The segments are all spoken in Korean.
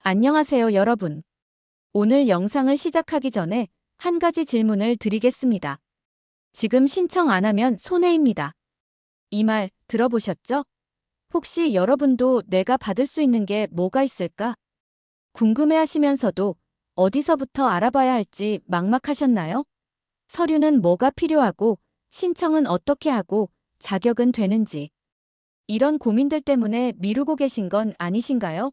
안녕하세요, 여러분. 오늘 영상을 시작하기 전에 한 가지 질문을 드리겠습니다. 지금 신청 안 하면 손해입니다. 이 말 들어보셨죠? 혹시 여러분도 내가 받을 수 있는 게 뭐가 있을까 궁금해 하시면서도 어디서부터 알아봐야 할지 막막하셨나요? 서류는 뭐가 필요하고 신청은 어떻게 하고 자격은 되는지 이런 고민들 때문에 미루고 계신 건 아니신가요?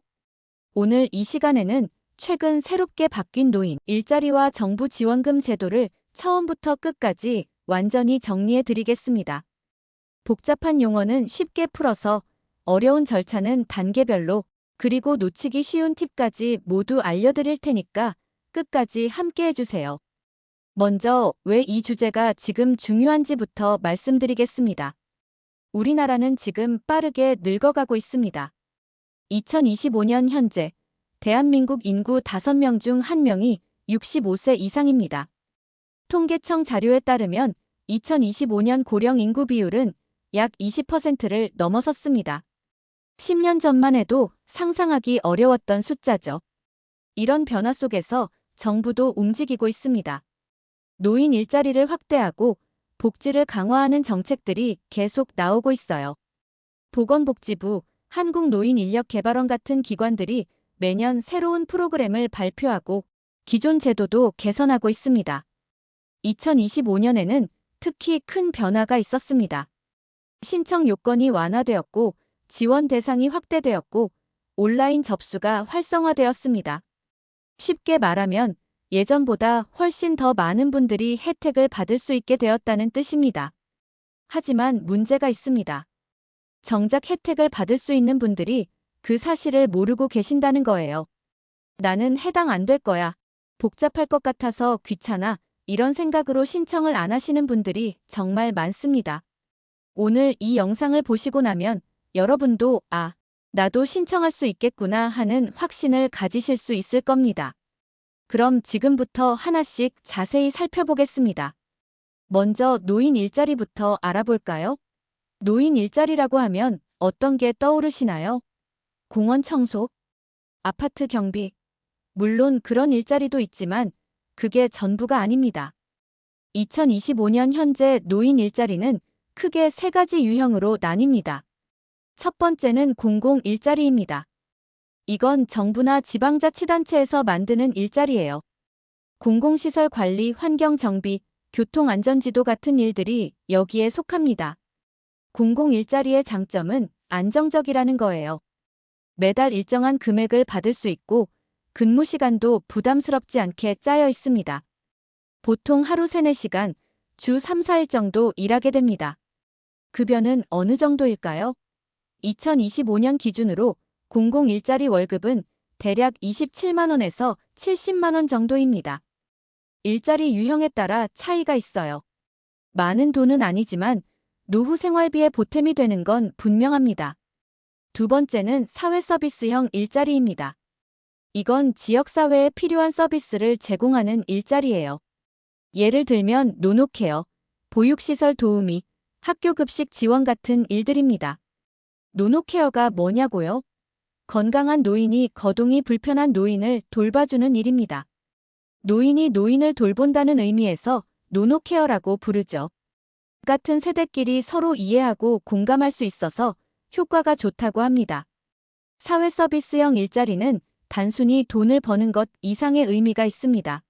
오늘 이 시간에는 최근 새롭게 바뀐 노인 일자리와 정부 지원금 제도를 처음부터 끝까지 완전히 정리해 드리겠습니다. 복잡한 용어는 쉽게 풀어서 어려운 절차는 단계별로 그리고 놓치기 쉬운 팁까지 모두 알려드릴 테니까 끝까지 함께 해주세요. 먼저 왜 이 주제가 지금 중요한지부터 말씀드리겠습니다. 우리나라는 지금 빠르게 늙어가고 있습니다. 2025년 현재 대한민국 인구 5명 중 1명이 65세 이상입니다. 통계청 자료에 따르면 2025년 고령 인구 비율은 약 20%를 넘어섰습니다. 10년 전만 해도 상상하기 어려웠던 숫자죠. 이런 변화 속에서 정부도 움직이고 있습니다. 노인 일자리를 확대하고 복지를 강화하는 정책들이 계속 나오고 있어요. 보건복지부, 한국노인인력개발원 같은 기관들이 매년 새로운 프로그램을 발표하고 기존 제도도 개선하고 있습니다. 2025년에는 특히 큰 변화가 있었습니다. 신청 요건이 완화되었고 지원 대상이 확대되었고 온라인 접수가 활성화되었습니다. 쉽게 말하면 예전보다 훨씬 더 많은 분들이 혜택을 받을 수 있게 되었다는 뜻입니다. 하지만 문제가 있습니다. 정작 혜택을 받을 수 있는 분들이 그 사실을 모르고 계신다는 거예요. 나는 해당 안 될 거야. 복잡할 것 같아서 귀찮아. 이런 생각으로 신청을 안 하시는 분들이 정말 많습니다. 오늘 이 영상을 보시고 나면 여러분도 나도 신청할 수 있겠구나 하는 확신을 가지실 수 있을 겁니다. 그럼 지금부터 하나씩 자세히 살펴보겠습니다. 먼저 노인 일자리부터 알아볼까요? 노인 일자리라고 하면 어떤 게 떠오르시나요? 공원 청소, 아파트 경비. 물론 그런 일자리도 있지만 그게 전부가 아닙니다. 2025년 현재 노인 일자리는 크게 세 가지 유형으로 나뉩니다. 첫 번째는 공공 일자리입니다. 이건 정부나 지방자치단체에서 만드는 일자리예요. 공공시설 관리, 환경 정비, 교통안전지도 같은 일들이 여기에 속합니다. 공공 일자리의 장점은 안정적이라는 거예요. 매달 일정한 금액을 받을 수 있고 근무 시간도 부담스럽지 않게 짜여 있습니다. 보통 하루 3, 4시간, 주 3, 4일 정도 일하게 됩니다. 급여는 어느 정도일까요? 2025년 기준으로 공공 일자리 월급은 대략 27만 원에서 70만 원 정도입니다. 일자리 유형에 따라 차이가 있어요. 많은 돈은 아니지만 노후 생활비에 보탬이 되는 건 분명합니다. 두 번째는 사회서비스형 일자리입니다. 이건 지역사회에 필요한 서비스를 제공하는 일자리예요. 예를 들면 노노케어, 보육시설 도우미, 학교급식 지원 같은 일들입니다. 노노케어가 뭐냐고요? 건강한 노인이 거동이 불편한 노인을 돌봐주는 일입니다. 노인이 노인을 돌본다는 의미에서 노노케어라고 부르죠. 같은 세대끼리 서로 이해하고 공감할 수 있어서 효과가 좋다고 합니다. 사회서비스형 일자리는 단순히 돈을 버는 것 이상의 의미가 있습니다.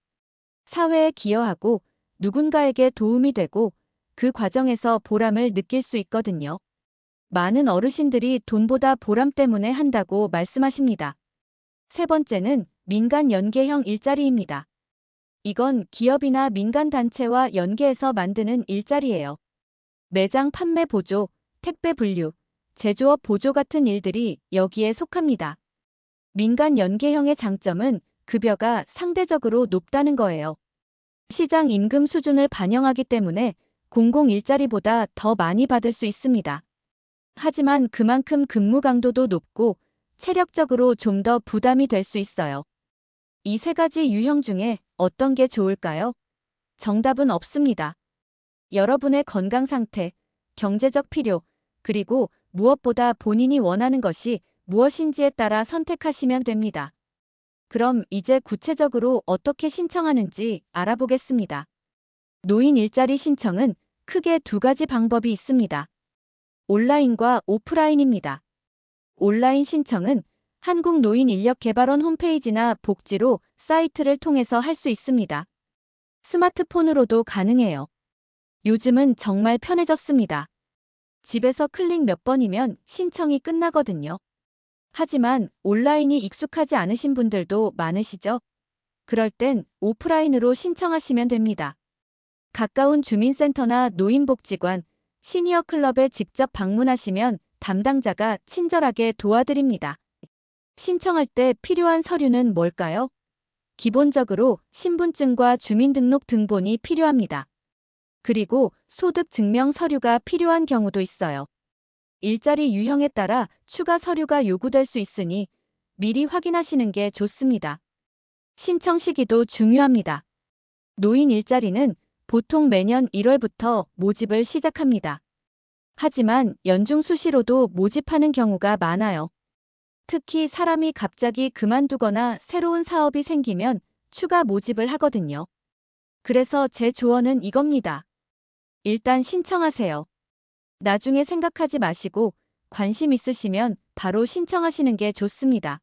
사회에 기여하고 누군가에게 도움이 되고 그 과정에서 보람을 느낄 수 있거든요. 많은 어르신들이 돈보다 보람 때문에 한다고 말씀하십니다. 세 번째는 민간 연계형 일자리입니다. 이건 기업이나 민간단체와 연계해서 만드는 일자리예요. 매장 판매 보조, 택배 분류, 제조업 보조 같은 일들이 여기에 속합니다. 민간 연계형의 장점은 급여가 상대적으로 높다는 거예요. 시장 임금 수준을 반영하기 때문에 공공 일자리보다 더 많이 받을 수 있습니다. 하지만 그만큼 근무 강도도 높고 체력적으로 좀 더 부담이 될 수 있어요. 이 세 가지 유형 중에 어떤 게 좋을까요? 정답은 없습니다. 여러분의 건강 상태, 경제적 필요, 그리고 무엇보다 본인이 원하는 것이 무엇인지에 따라 선택하시면 됩니다. 그럼 이제 구체적으로 어떻게 신청하는지 알아보겠습니다. 노인 일자리 신청은 크게 두 가지 방법이 있습니다. 온라인과 오프라인입니다. 온라인 신청은 한국노인인력개발원 홈페이지나 복지로 사이트를 통해서 할 수 있습니다. 스마트폰으로도 가능해요. 요즘은 정말 편해졌습니다. 집에서 클릭 몇 번이면 신청이 끝나거든요. 하지만 온라인이 익숙하지 않으신 분들도 많으시죠? 그럴 땐 오프라인으로 신청하시면 됩니다. 가까운 주민센터나 노인복지관, 시니어 클럽에 직접 방문하시면 담당자가 친절하게 도와드립니다. 신청할 때 필요한 서류는 뭘까요? 기본적으로 신분증과 주민등록 등본이 필요합니다. 그리고 소득 증명 서류가 필요한 경우도 있어요. 일자리 유형에 따라 추가 서류가 요구될 수 있으니 미리 확인하시는 게 좋습니다. 신청 시기도 중요합니다. 노인 일자리는 보통 매년 1월부터 모집을 시작합니다. 하지만 연중 수시로도 모집하는 경우가 많아요. 특히 사람이 갑자기 그만두거나 새로운 사업이 생기면 추가 모집을 하거든요. 그래서 제 조언은 이겁니다. 일단 신청하세요. 나중에 생각하지 마시고 관심 있으시면 바로 신청하시는 게 좋습니다.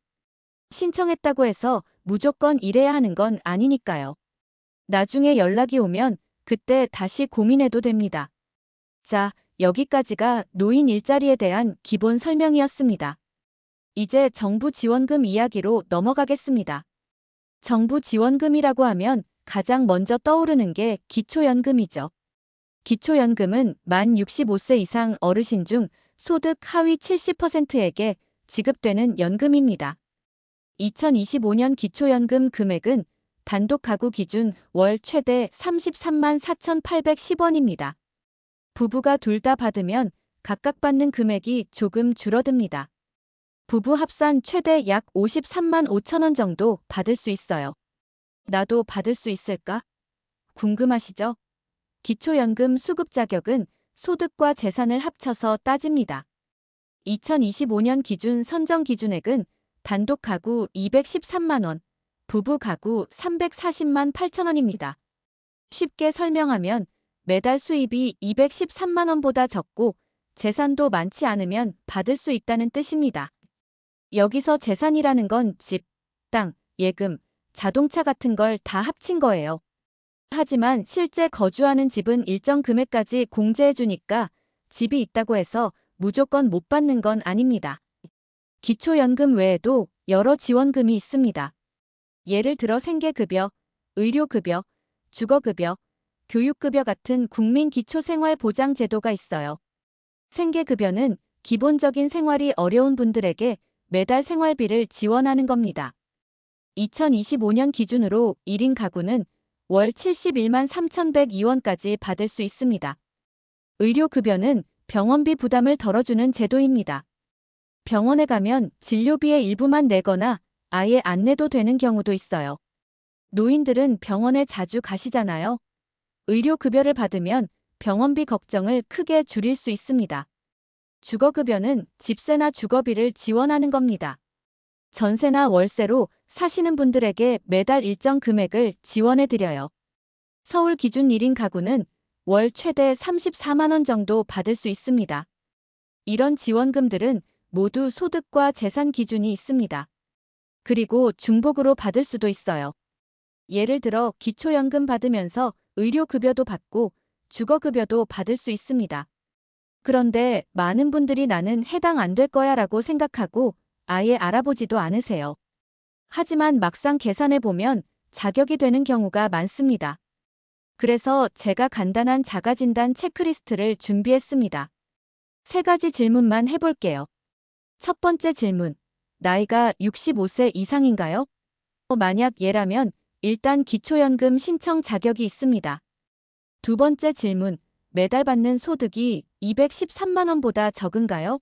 신청했다고 해서 무조건 일해야 하는 건 아니니까요. 나중에 연락이 오면 그때 다시 고민해도 됩니다. 자, 여기까지가 노인 일자리에 대한 기본 설명이었습니다. 이제 정부 지원금 이야기로 넘어가겠습니다. 정부 지원금이라고 하면 가장 먼저 떠오르는 게 기초연금이죠. 기초연금은 만 65세 이상 어르신 중 소득 하위 70%에게 지급되는 연금입니다. 2025년 기초연금 금액은 단독 가구 기준 월 최대 33만 4,810원입니다. 부부가 둘 다 받으면 각각 받는 금액이 조금 줄어듭니다. 부부 합산 최대 약 53만 5천 원 정도 받을 수 있어요. 나도 받을 수 있을까? 궁금하시죠? 기초연금 수급 자격은 소득과 재산을 합쳐서 따집니다. 2025년 기준 선정 기준액은 단독 가구 213만 원, 부부 가구 340만 8천 원입니다. 쉽게 설명하면 매달 수입이 213만 원보다 적고 재산도 많지 않으면 받을 수 있다는 뜻입니다. 여기서 재산이라는 건 집, 땅, 예금, 자동차 같은 걸 다 합친 거예요. 하지만 실제 거주하는 집은 일정 금액까지 공제해주니까 집이 있다고 해서 무조건 못 받는 건 아닙니다. 기초연금 외에도 여러 지원금이 있습니다. 예를 들어 생계급여, 의료급여, 주거급여, 교육급여 같은 국민기초생활보장제도가 있어요. 생계급여는 기본적인 생활이 어려운 분들에게 매달 생활비를 지원하는 겁니다. 2025년 기준으로 1인 가구는 월 71만 3,102원까지 받을 수 있습니다. 의료급여는 병원비 부담을 덜어주는 제도입니다. 병원에 가면 진료비의 일부만 내거나 아예 안 내도 되는 경우도 있어요. 노인들은 병원에 자주 가시잖아요. 의료급여를 받으면 병원비 걱정을 크게 줄일 수 있습니다. 주거급여는 집세나 주거비를 지원하는 겁니다. 전세나 월세로 사시는 분들에게 매달 일정 금액을 지원해드려요. 서울 기준 1인 가구는 월 최대 34만 원 정도 받을 수 있습니다. 이런 지원금들은 모두 소득과 재산 기준이 있습니다. 그리고 중복으로 받을 수도 있어요. 예를 들어 기초연금 받으면서 의료급여도 받고 주거급여도 받을 수 있습니다. 그런데 많은 분들이 나는 해당 안 될 거야 라고 생각하고 아예 알아보지도 않으세요. 하지만 막상 계산해보면 자격이 되는 경우가 많습니다. 그래서 제가 간단한 자가진단 체크리스트를 준비했습니다. 3가지 질문만 해볼게요. 첫 번째 질문. 나이가 65세 이상인가요? 만약 예라면 일단 기초연금 신청 자격이 있습니다. 두 번째 질문. 매달 받는 소득이 213만 원보다 적은가요?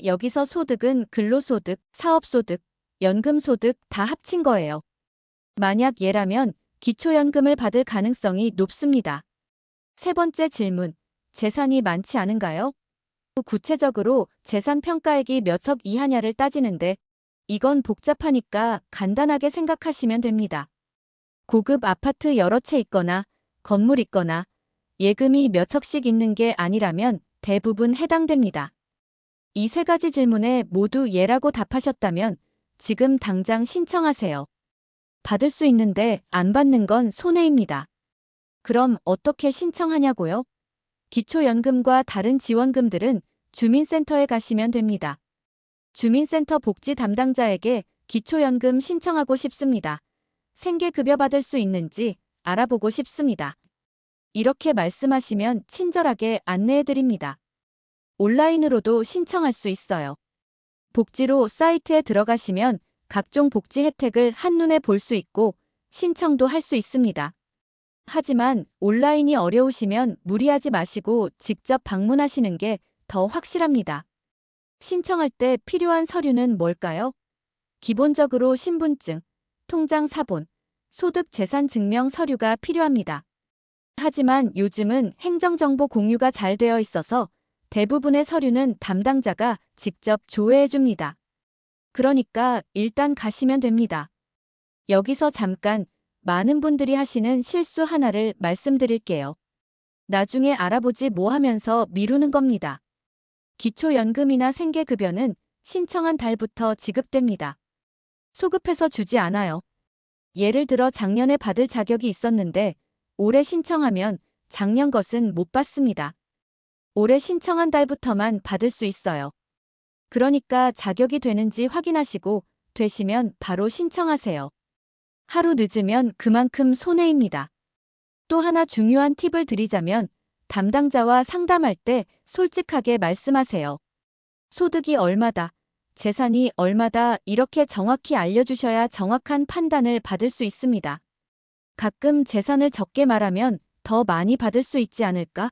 여기서 소득은 근로소득, 사업소득, 연금소득 다 합친 거예요. 만약 예라면 기초연금을 받을 가능성이 높습니다. 세 번째 질문. 재산이 많지 않은가요? 구체적으로 재산 평가액이 몇억 이하냐를 따지는데 이건 복잡하니까 간단하게 생각하시면 됩니다. 고급 아파트 여러 채 있거나 건물 있거나 예금이 몇 척씩 있는 게 아니라면 대부분 해당됩니다. 이 세 가지 질문에 모두 예라고 답하셨다면 지금 당장 신청하세요. 받을 수 있는데 안 받는 건 손해입니다. 그럼 어떻게 신청하냐고요? 기초연금과 다른 지원금들은 주민센터에 가시면 됩니다. 주민센터 복지 담당자에게 기초연금 신청하고 싶습니다. 생계급여 받을 수 있는지 알아보고 싶습니다. 이렇게 말씀하시면 친절하게 안내해드립니다. 온라인으로도 신청할 수 있어요. 복지로 사이트에 들어가시면 각종 복지 혜택을 한눈에 볼 수 있고 신청도 할 수 있습니다. 하지만 온라인이 어려우시면 무리하지 마시고 직접 방문하시는 게 더 확실합니다. 신청할 때 필요한 서류는 뭘까요? 기본적으로 신분증, 통장 사본, 소득재산증명 서류가 필요합니다. 하지만 요즘은 행정정보 공유가 잘 되어 있어서 대부분의 서류는 담당자가 직접 조회해 줍니다. 그러니까 일단 가시면 됩니다. 여기서 잠깐 많은 분들이 하시는 실수 하나를 말씀드릴게요. 나중에 알아보지 뭐 하면서 미루는 겁니다. 기초연금이나 생계급여는 신청한 달부터 지급됩니다. 소급해서 주지 않아요. 예를 들어 작년에 받을 자격이 있었는데 올해 신청하면 작년 것은 못 받습니다. 올해 신청한 달부터만 받을 수 있어요. 그러니까 자격이 되는지 확인하시고 되시면 바로 신청하세요. 하루 늦으면 그만큼 손해입니다. 또 하나 중요한 팁을 드리자면 담당자와 상담할 때 솔직하게 말씀하세요. 소득이 얼마다, 재산이 얼마다 이렇게 정확히 알려주셔야 정확한 판단을 받을 수 있습니다. 가끔 재산을 적게 말하면 더 많이 받을 수 있지 않을까?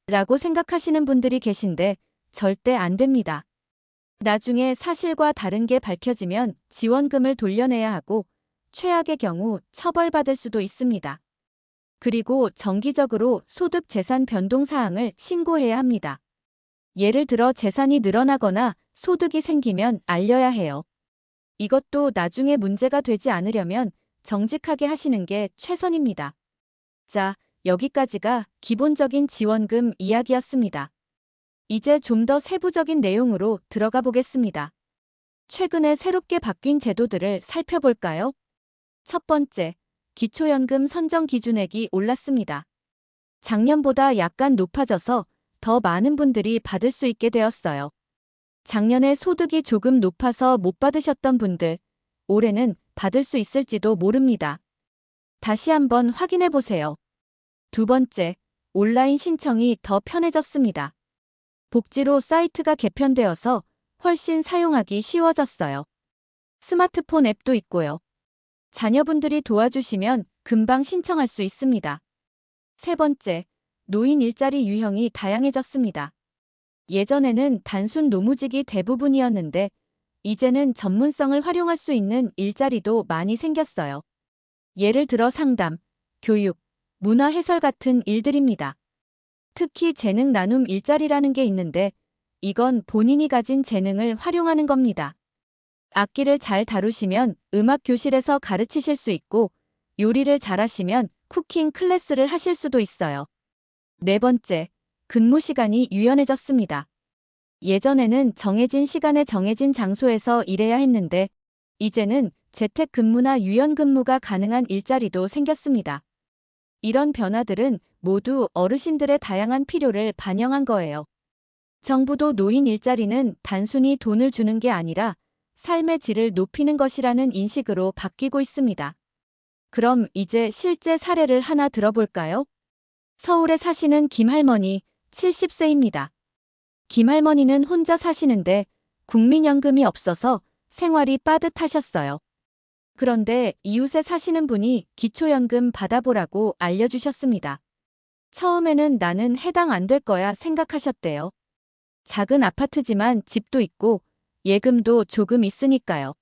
라고 생각하시는 분들이 계신데 절대 안 됩니다. 나중에 사실과 다른 게 밝혀지면 지원금을 돌려내야 하고 최악의 경우 처벌받을 수도 있습니다. 그리고 정기적으로 소득 재산 변동 사항을 신고해야 합니다. 예를 들어 재산이 늘어나거나 소득이 생기면 알려야 해요. 이것도 나중에 문제가 되지 않으려면 정직하게 하시는 게 최선입니다. 자, 여기까지가 기본적인 지원금 이야기였습니다. 이제 좀 더 세부적인 내용으로 들어가 보겠습니다. 최근에 새롭게 바뀐 제도들을 살펴볼까요? 첫 번째, 기초연금 선정 기준액이 올랐습니다. 작년보다 약간 높아져서 더 많은 분들이 받을 수 있게 되었어요. 작년에 소득이 조금 높아서 못 받으셨던 분들, 올해는 받을 수 있을지도 모릅니다. 다시 한번 확인해 보세요. 두 번째, 온라인 신청이 더 편해졌습니다. 복지로 사이트가 개편되어서 훨씬 사용하기 쉬워졌어요. 스마트폰 앱도 있고요. 자녀분들이 도와주시면 금방 신청할 수 있습니다. 세 번째, 노인 일자리 유형이 다양해졌습니다. 예전에는 단순 노무직이 대부분이었는데 이제는 전문성을 활용할 수 있는 일자리도 많이 생겼어요. 예를 들어 상담, 교육, 문화 해설 같은 일들입니다. 특히 재능 나눔 일자리라는 게 있는데 이건 본인이 가진 재능을 활용하는 겁니다. 악기를 잘 다루시면 음악 교실에서 가르치실 수 있고 요리를 잘하시면 쿠킹 클래스를 하실 수도 있어요. 네 번째, 근무 시간이 유연해졌습니다. 예전에는 정해진 시간에 정해진 장소에서 일해야 했는데 이제는 재택근무나 유연근무가 가능한 일자리도 생겼습니다. 이런 변화들은 모두 어르신들의 다양한 필요를 반영한 거예요. 정부도 노인 일자리는 단순히 돈을 주는 게 아니라 삶의 질을 높이는 것이라는 인식으로 바뀌고 있습니다. 그럼 이제 실제 사례를 하나 들어볼까요? 서울에 사시는 김할머니 70세입니다. 김할머니는 혼자 사시는데 국민연금이 없어서 생활이 빠듯하셨어요. 그런데 이웃에 사시는 분이 기초연금 받아보라고 알려주셨습니다. 처음에는 나는 해당 안 될 거야 생각하셨대요. 작은 아파트지만 집도 있고 예금도 조금 있으니까요.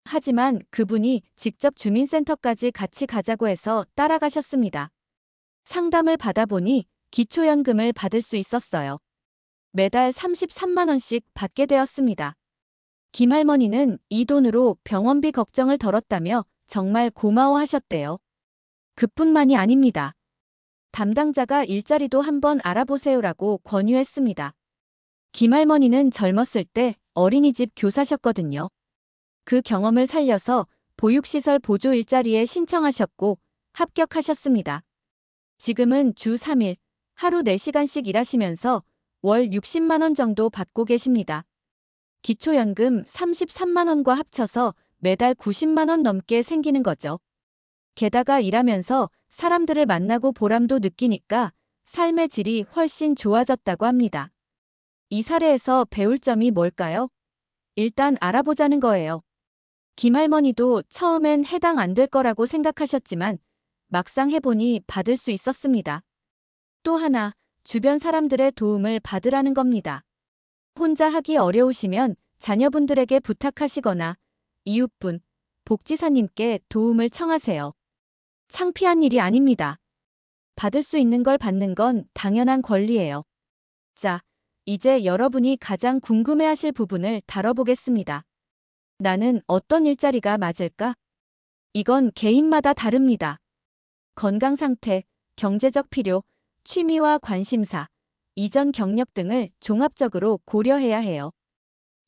하지만 그분이 직접 주민센터까지 같이 가자고 해서 따라가셨습니다. 상담을 받아보니 기초연금을 받을 수 있었어요. 매달 33만 원씩 받게 되었습니다. 김할머니는 이 돈으로 병원비 걱정을 덜었다며 정말 고마워하셨대요. 그뿐만이 아닙니다. 담당자가 일자리도 한번 알아보세요라고 권유했습니다. 김할머니는 젊었을 때 어린이집 교사셨거든요. 그 경험을 살려서 보육시설 보조 일자리에 신청하셨고 합격하셨습니다. 지금은 주 3일, 하루 4시간씩 일하시면서 월 60만 원 정도 받고 계십니다. 기초연금 33만 원과 합쳐서 매달 90만 원 넘게 생기는 거죠. 게다가 일하면서 사람들을 만나고 보람도 느끼니까 삶의 질이 훨씬 좋아졌다고 합니다. 이 사례에서 배울 점이 뭘까요? 일단 알아보자는 거예요. 김할머니도 처음엔 해당 안 될 거라고 생각하셨지만 막상 해보니 받을 수 있었습니다. 또 하나, 주변 사람들의 도움을 받으라는 겁니다. 혼자 하기 어려우시면 자녀분들에게 부탁하시거나 이웃분, 복지사님께 도움을 청하세요. 창피한 일이 아닙니다. 받을 수 있는 걸 받는 건 당연한 권리예요. 자, 이제 여러분이 가장 궁금해하실 부분을 다뤄보겠습니다. 나는 어떤 일자리가 맞을까? 이건 개인마다 다릅니다. 건강 상태, 경제적 필요, 취미와 관심사, 이전 경력 등을 종합적으로 고려해야 해요.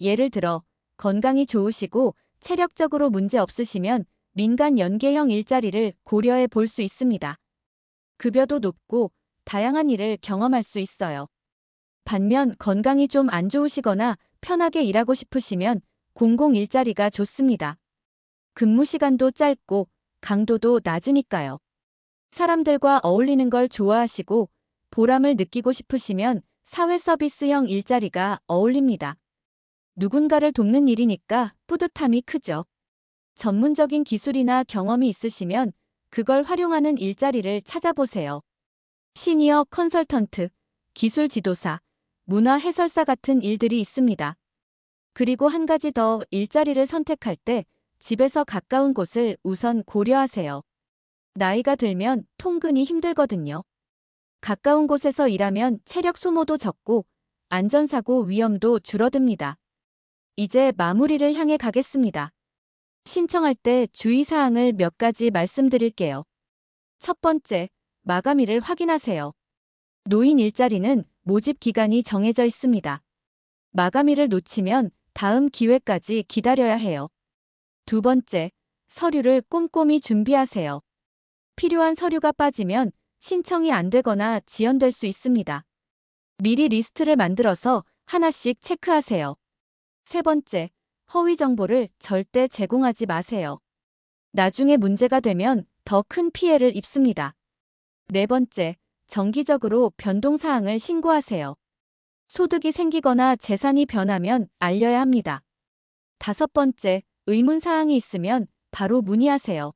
예를 들어, 건강이 좋으시고 체력적으로 문제 없으시면 민간 연계형 일자리를 고려해 볼 수 있습니다. 급여도 높고 다양한 일을 경험할 수 있어요. 반면 건강이 좀 안 좋으시거나 편하게 일하고 싶으시면 공공 일자리가 좋습니다. 근무 시간도 짧고 강도도 낮으니까요. 사람들과 어울리는 걸 좋아하시고 보람을 느끼고 싶으시면 사회 서비스형 일자리가 어울립니다. 누군가를 돕는 일이니까 뿌듯함이 크죠. 전문적인 기술이나 경험이 있으시면 그걸 활용하는 일자리를 찾아보세요. 시니어 컨설턴트, 기술 지도사, 문화 해설사 같은 일들이 있습니다. 그리고 한 가지 더, 일자리를 선택할 때 집에서 가까운 곳을 우선 고려하세요. 나이가 들면 통근이 힘들거든요. 가까운 곳에서 일하면 체력 소모도 적고 안전사고 위험도 줄어듭니다. 이제 마무리를 향해 가겠습니다. 신청할 때 주의사항을 몇 가지 말씀드릴게요. 첫 번째, 마감일을 확인하세요. 노인 일자리는 모집 기간이 정해져 있습니다. 마감일을 놓치면 다음 기회까지 기다려야 해요. 두 번째, 서류를 꼼꼼히 준비하세요. 필요한 서류가 빠지면 신청이 안 되거나 지연될 수 있습니다. 미리 리스트를 만들어서 하나씩 체크하세요. 세 번째, 허위 정보를 절대 제공하지 마세요. 나중에 문제가 되면 더 큰 피해를 입습니다. 네 번째, 정기적으로 변동사항을 신고하세요. 소득이 생기거나 재산이 변하면 알려야 합니다. 다섯 번째, 의문사항이 있으면 바로 문의하세요.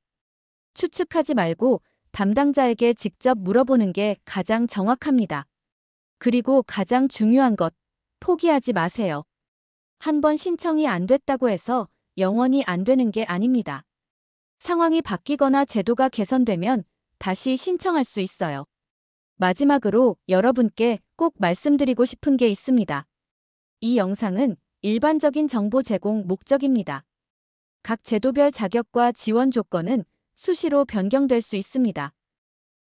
추측하지 말고 담당자에게 직접 물어보는 게 가장 정확합니다. 그리고 가장 중요한 것, 포기하지 마세요. 한번 신청이 안 됐다고 해서 영원히 안 되는 게 아닙니다. 상황이 바뀌거나 제도가 개선되면 다시 신청할 수 있어요. 마지막으로 여러분께 꼭 말씀드리고 싶은 게 있습니다. 이 영상은 일반적인 정보 제공 목적입니다. 각 제도별 자격과 지원 조건은 수시로 변경될 수 있습니다.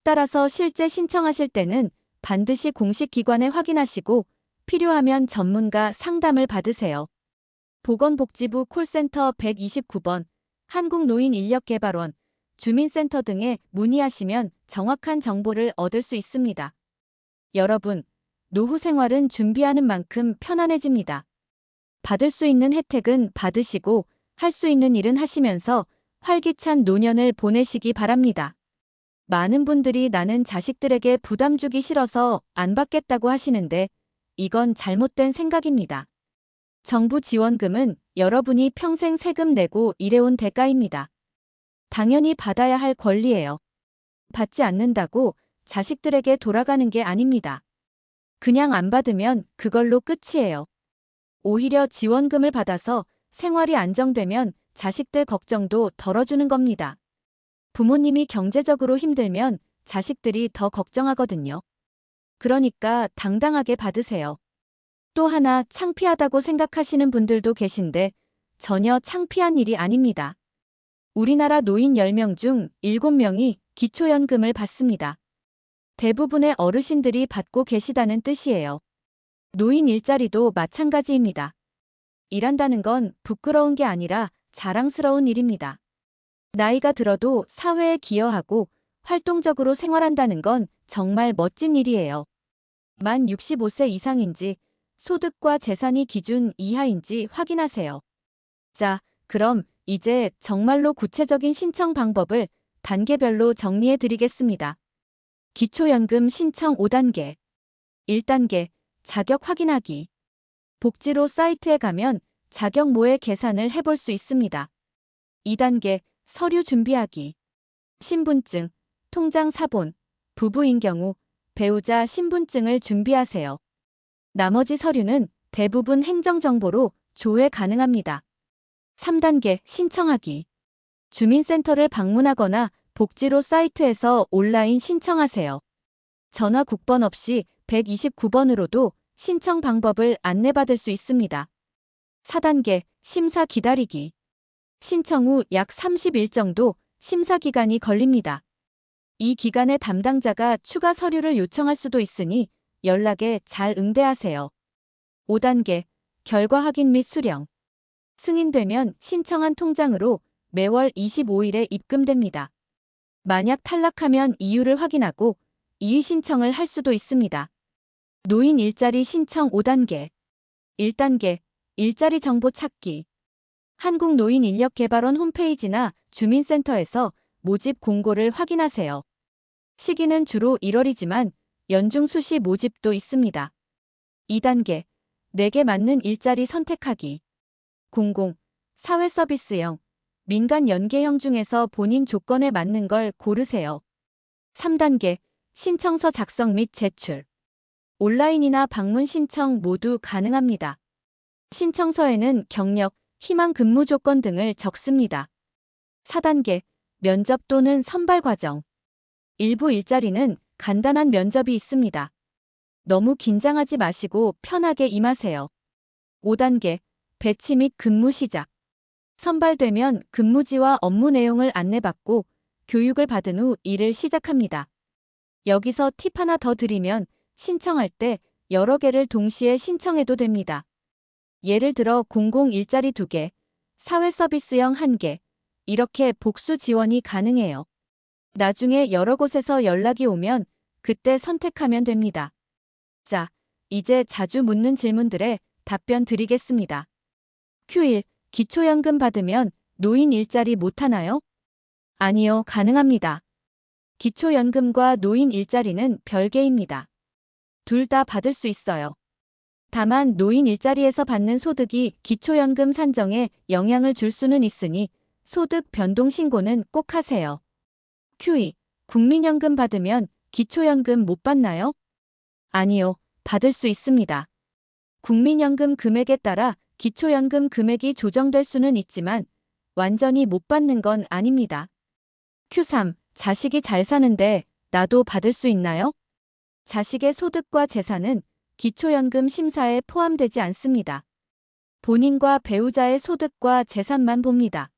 따라서 실제 신청하실 때는 반드시 공식 기관에 확인하시고 필요하면 전문가 상담을 받으세요. 보건복지부 콜센터 129번, 한국노인인력개발원, 주민센터 등에 문의하시면 정확한 정보를 얻을 수 있습니다. 여러분, 노후 생활은 준비하는 만큼 편안해집니다. 받을 수 있는 혜택은 받으시고 할 수 있는 일은 하시면서 활기찬 노년을 보내시기 바랍니다. 많은 분들이 나는 자식들에게 부담 주기 싫어서 안 받겠다고 하시는데 이건 잘못된 생각입니다. 정부 지원금은 여러분이 평생 세금 내고 일해온 대가입니다. 당연히 받아야 할 권리예요. 받지 않는다고 자식들에게 돌아가는 게 아닙니다. 그냥 안 받으면 그걸로 끝이에요. 오히려 지원금을 받아서 생활이 안정되면 자식들 걱정도 덜어주는 겁니다. 부모님이 경제적으로 힘들면 자식들이 더 걱정하거든요. 그러니까 당당하게 받으세요. 또 하나, 창피하다고 생각하시는 분들도 계신데 전혀 창피한 일이 아닙니다. 우리나라 노인 10명 중 7명이 기초연금을 받습니다. 대부분의 어르신들이 받고 계시다는 뜻이에요. 노인 일자리도 마찬가지입니다. 일한다는 건 부끄러운 게 아니라 자랑스러운 일입니다. 나이가 들어도 사회에 기여하고 활동적으로 생활한다는 건 정말 멋진 일이에요. 만 65세 이상인지 소득과 재산이 기준 이하인지 확인하세요. 자, 그럼 이제 정말로 구체적인 신청 방법을 단계별로 정리해 드리겠습니다. 기초연금 신청 5단계. 1단계, 자격 확인하기. 복지로 사이트에 가면 자격모의 계산을 해볼 수 있습니다. 2단계, 서류 준비하기. 신분증, 통장 사본, 부부인 경우 배우자 신분증을 준비하세요. 나머지 서류는 대부분 행정정보로 조회 가능합니다. 3단계, 신청하기. 주민센터를 방문하거나 복지로 사이트에서 온라인 신청하세요. 전화 국번 없이 129번으로도 신청 방법을 안내받을 수 있습니다. 4단계, 심사 기다리기. 신청 후 약 30일 정도 심사 기간이 걸립니다. 이 기간에 담당자가 추가 서류를 요청할 수도 있으니 연락에 잘 응대하세요. 5단계, 결과 확인 및 수령. 승인되면 신청한 통장으로 매월 25일에 입금됩니다. 만약 탈락하면 이유를 확인하고 이의 신청을 할 수도 있습니다. 노인 일자리 신청 5단계. 1단계, 일자리 정보 찾기. 한국노인인력개발원 홈페이지나 주민센터에서 모집 공고를 확인하세요. 시기는 주로 1월이지만 연중 수시 모집도 있습니다. 2단계, 내게 맞는 일자리 선택하기. 공공, 사회서비스형, 민간 연계형 중에서 본인 조건에 맞는 걸 고르세요. 3단계, 신청서 작성 및 제출. 온라인이나 방문 신청 모두 가능합니다. 신청서에는 경력, 희망 근무 조건 등을 적습니다. 4단계, 면접 또는 선발 과정. 일부 일자리는 간단한 면접이 있습니다. 너무 긴장하지 마시고 편하게 임하세요. 5단계, 배치 및 근무 시작. 선발되면 근무지와 업무 내용을 안내받고 교육을 받은 후 일을 시작합니다. 여기서 팁 하나 더 드리면 신청할 때 여러 개를 동시에 신청해도 됩니다. 예를 들어 공공 일자리 2개, 사회서비스형 1개, 이렇게 복수 지원이 가능해요. 나중에 여러 곳에서 연락이 오면 그때 선택하면 됩니다. 자, 이제 자주 묻는 질문들에 답변 드리겠습니다. Q1. 기초연금 받으면 노인 일자리 못하나요? 아니요, 가능합니다. 기초연금과 노인 일자리는 별개입니다. 둘 다 받을 수 있어요. 다만 노인 일자리에서 받는 소득이 기초연금 산정에 영향을 줄 수는 있으니 소득 변동 신고는 꼭 하세요. Q2. 국민연금 받으면 기초연금 못 받나요? 아니요, 받을 수 있습니다. 국민연금 금액에 따라 기초연금 금액이 조정될 수는 있지만 완전히 못 받는 건 아닙니다. Q3. 자식이 잘 사는데 나도 받을 수 있나요? 자식의 소득과 재산은 기초연금 심사에 포함되지 않습니다. 본인과 배우자의 소득과 재산만 봅니다.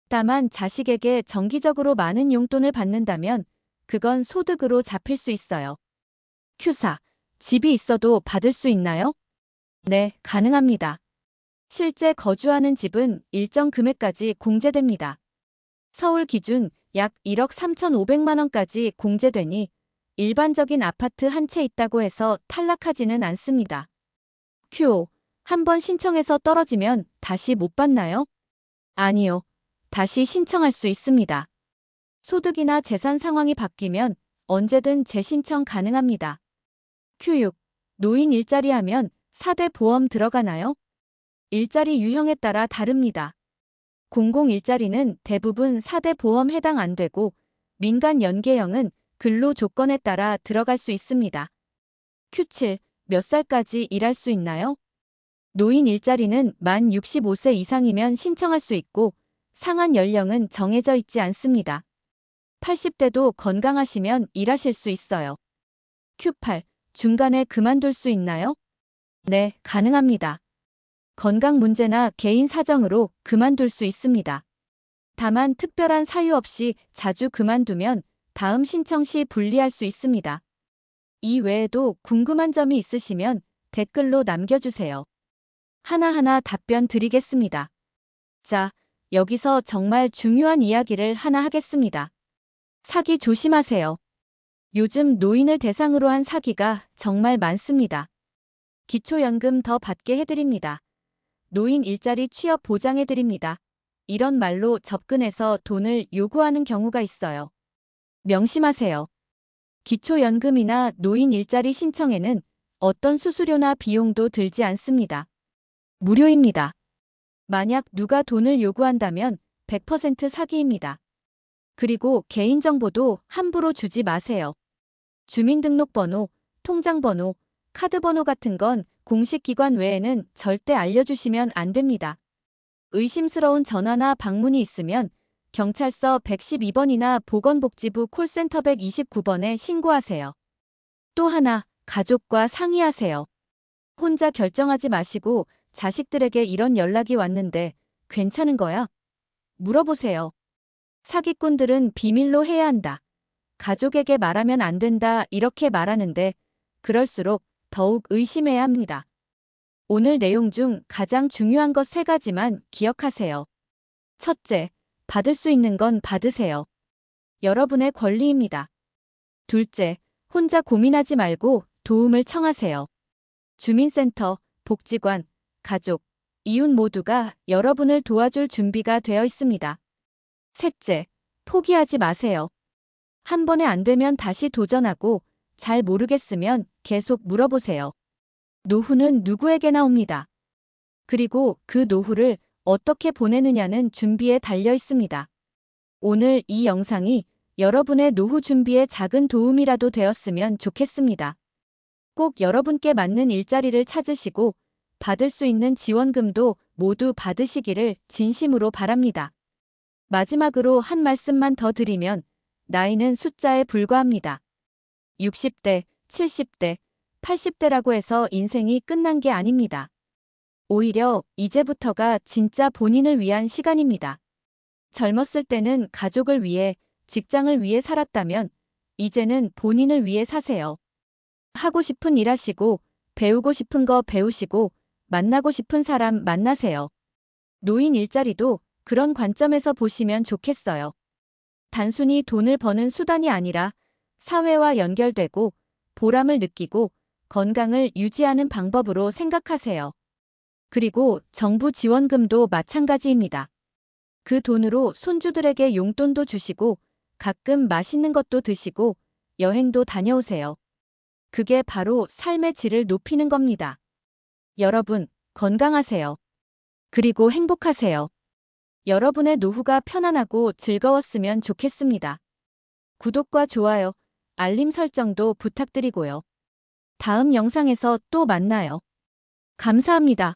다만 자식에게 정기적으로 많은 용돈을 받는다면 그건 소득으로 잡힐 수 있어요. Q4. 집이 있어도 받을 수 있나요? 네, 가능합니다. 실제 거주하는 집은 일정 금액까지 공제됩니다. 서울 기준 약 1억 3,500만 원까지 공제되니 일반적인 아파트 한 채 있다고 해서 탈락하지는 않습니다. Q5. 한번 신청해서 떨어지면 다시 못 받나요? 아니요. 다시 신청할 수 있습니다. 소득이나 재산 상황이 바뀌면 언제든 재신청 가능합니다. Q6. 노인 일자리 하면 4대 보험 들어가나요? 일자리 유형에 따라 다릅니다. 공공 일자리는 대부분 4대 보험 해당 안 되고 민간 연계형은 근로 조건에 따라 들어갈 수 있습니다. Q7. 몇 살까지 일할 수 있나요? 노인 일자리는 만 65세 이상이면 신청할 수 있고 상한 연령은 정해져 있지 않습니다. 80대도 건강하시면 일하실 수 있어요. Q8. 중간에 그만둘 수 있나요? 네, 가능합니다. 건강 문제나 개인 사정으로 그만둘 수 있습니다. 다만 특별한 사유 없이 자주 그만두면 다음 신청 시 불리할 수 있습니다. 이 외에도 궁금한 점이 있으시면 댓글로 남겨주세요. 하나하나 답변 드리겠습니다. 자, 여기서 정말 중요한 이야기를 하나 하겠습니다. 사기 조심하세요. 요즘 노인을 대상으로 한 사기가 정말 많습니다. 기초연금 더 받게 해드립니다. 노인 일자리 취업 보장해드립니다. 이런 말로 접근해서 돈을 요구하는 경우가 있어요. 명심하세요. 기초연금이나 노인 일자리 신청에는 어떤 수수료나 비용도 들지 않습니다. 무료입니다. 만약 누가 돈을 요구한다면 100% 사기입니다. 그리고 개인정보도 함부로 주지 마세요. 주민등록번호, 통장번호, 카드번호 같은 건 공식 기관 외에는 절대 알려주시면 안 됩니다. 의심스러운 전화나 방문이 있으면 경찰서 112번이나 보건복지부 콜센터 129번에 신고하세요. 또 하나, 가족과 상의하세요. 혼자 결정하지 마시고 자식들에게 이런 연락이 왔는데 괜찮은 거야? 물어보세요. 사기꾼들은 비밀로 해야 한다. 가족에게 말하면 안 된다 이렇게 말하는데 그럴수록 더욱 의심해야 합니다. 오늘 내용 중 가장 중요한 것 3가지만 기억하세요. 첫째, 받을 수 있는 건 받으세요. 여러분의 권리입니다. 둘째, 혼자 고민하지 말고 도움을 청하세요. 주민센터, 복지관, 가족, 이웃 모두가 여러분을 도와줄 준비가 되어 있습니다. 셋째, 포기하지 마세요. 한 번에 안 되면 다시 도전하고 잘 모르겠으면 계속 물어보세요. 노후는 누구에게나 옵니다. 그리고 그 노후를 어떻게 보내느냐는 준비에 달려 있습니다. 오늘 이 영상이 여러분의 노후 준비에 작은 도움이라도 되었으면 좋겠습니다. 꼭 여러분께 맞는 일자리를 찾으시고 받을 수 있는 지원금도 모두 받으시기를 진심으로 바랍니다. 마지막으로 한 말씀만 더 드리면 나이는 숫자에 불과합니다. 60대, 70대, 80대라고 해서 인생이 끝난 게 아닙니다. 오히려 이제부터가 진짜 본인을 위한 시간입니다. 젊었을 때는 가족을 위해, 직장을 위해 살았다면 이제는 본인을 위해 사세요. 하고 싶은 일 하시고, 배우고 싶은 거 배우시고, 만나고 싶은 사람 만나세요. 노인 일자리도 그런 관점에서 보시면 좋겠어요. 단순히 돈을 버는 수단이 아니라 사회와 연결되고 보람을 느끼고 건강을 유지하는 방법으로 생각하세요. 그리고 정부 지원금도 마찬가지입니다. 그 돈으로 손주들에게 용돈도 주시고 가끔 맛있는 것도 드시고 여행도 다녀오세요. 그게 바로 삶의 질을 높이는 겁니다. 여러분, 건강하세요. 그리고 행복하세요. 여러분의 노후가 편안하고 즐거웠으면 좋겠습니다. 구독과 좋아요, 알림 설정도 부탁드리고요. 다음 영상에서 또 만나요. 감사합니다.